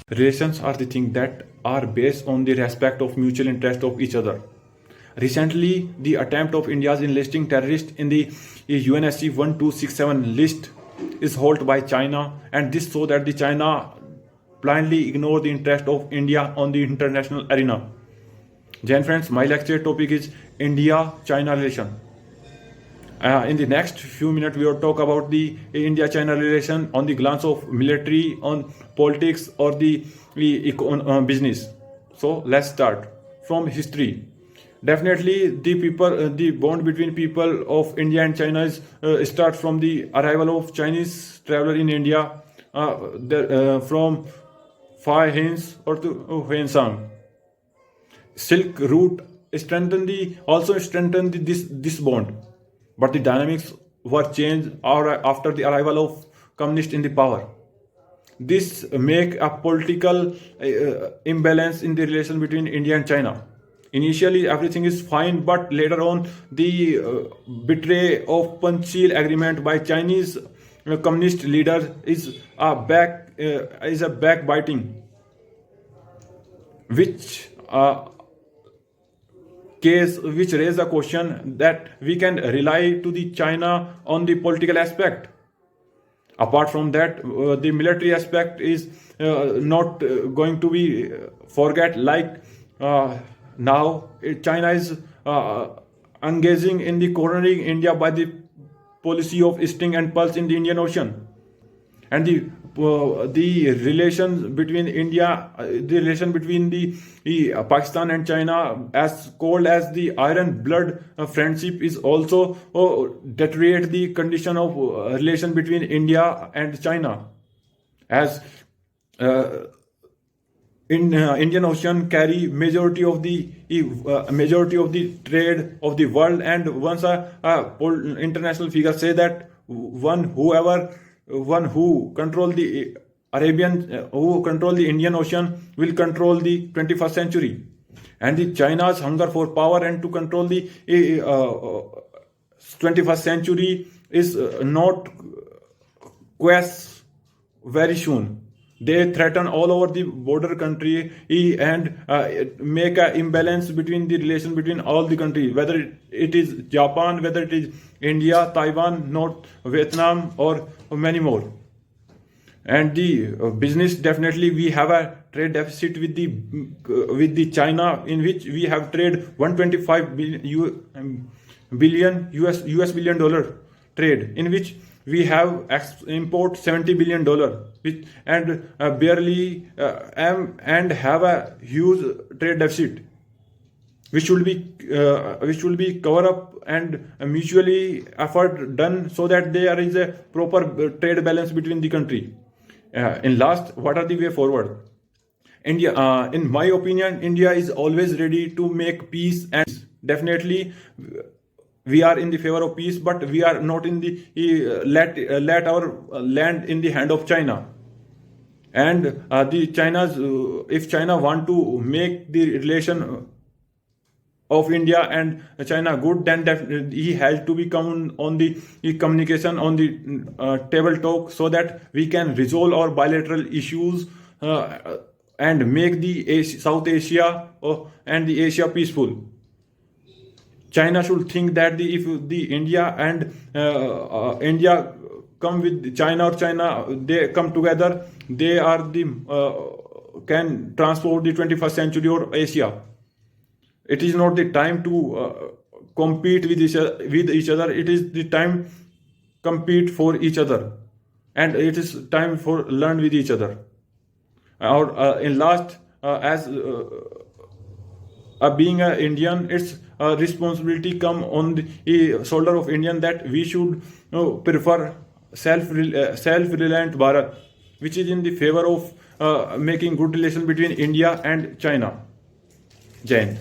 Relations are the things that are based on the respect of mutual interest of each other. Recently, the attempt of India's enlisting terrorists in the UNSC 1267 list is halted by China, and this so that the China blindly ignore the interest of India on the international arena. Then friends, my lecture topic is India-China relation. In the next few minutes, we will talk about the India-China relation on the glance of military, on politics, or the business. So let's start from history. Definitely, the bond between people of India and China is start from the arrival of Chinese traveler in India, from Fai Hins or to Huensang. Silk route also strengthened this bond, but the dynamics were changed after the arrival of communists in the power. This make a political imbalance in the relation between India and China. Initially, everything is fine, but later on, the betray of Panchsheel agreement by Chinese communist leaders is a backbiting, which raise a question that we can rely to the China on the political aspect. Apart from that, the military aspect is not going to be forget. Like now, China is engaging in the cornering India by the policy of sting and pulse in the Indian Ocean, and the relation between the Pakistan and China, as cold as the iron blood friendship, is also deteriorate the condition of relation between India and China, as in Indian Ocean carry majority of the trade of the world, and once international figures say that one who control the Indian Ocean will control the 21st century, and the China's hunger for power and to control the 21st century is not quest very soon. They threaten all over the border country and make an imbalance between the relation between all the countries, whether it is Japan, whether it is India, Taiwan, North Vietnam, or many more. And the business, definitely we have a trade deficit with the China, in which we have trade 125 billion US billion dollar trade, in which we have import $70 billion, and barely and have a huge trade deficit, which will be cover up and mutually effort done so that there is a proper trade balance between the country. In last, what are the way forward? India, in my opinion, India is always ready to make peace, and definitely we are in the favor of peace, but we are not in the let our land in the hand of China. And if China want to make the relation of India and China good, then he has to become on the communication on the table talk, so that we can resolve our bilateral issues and make the South Asia and the Asia peaceful. China should think that if the India and India come with China, or China they come together, they are the can transport the 21st century or Asia. It is not the time to compete with each other. It is the time compete for each other, and it is time for learn with each other. Or in last, as being an Indian, it's responsibility come on the shoulder of Indian, that we should prefer self-reliant Bharat, which is in the favor of making good relation between India and China. Jai Hind.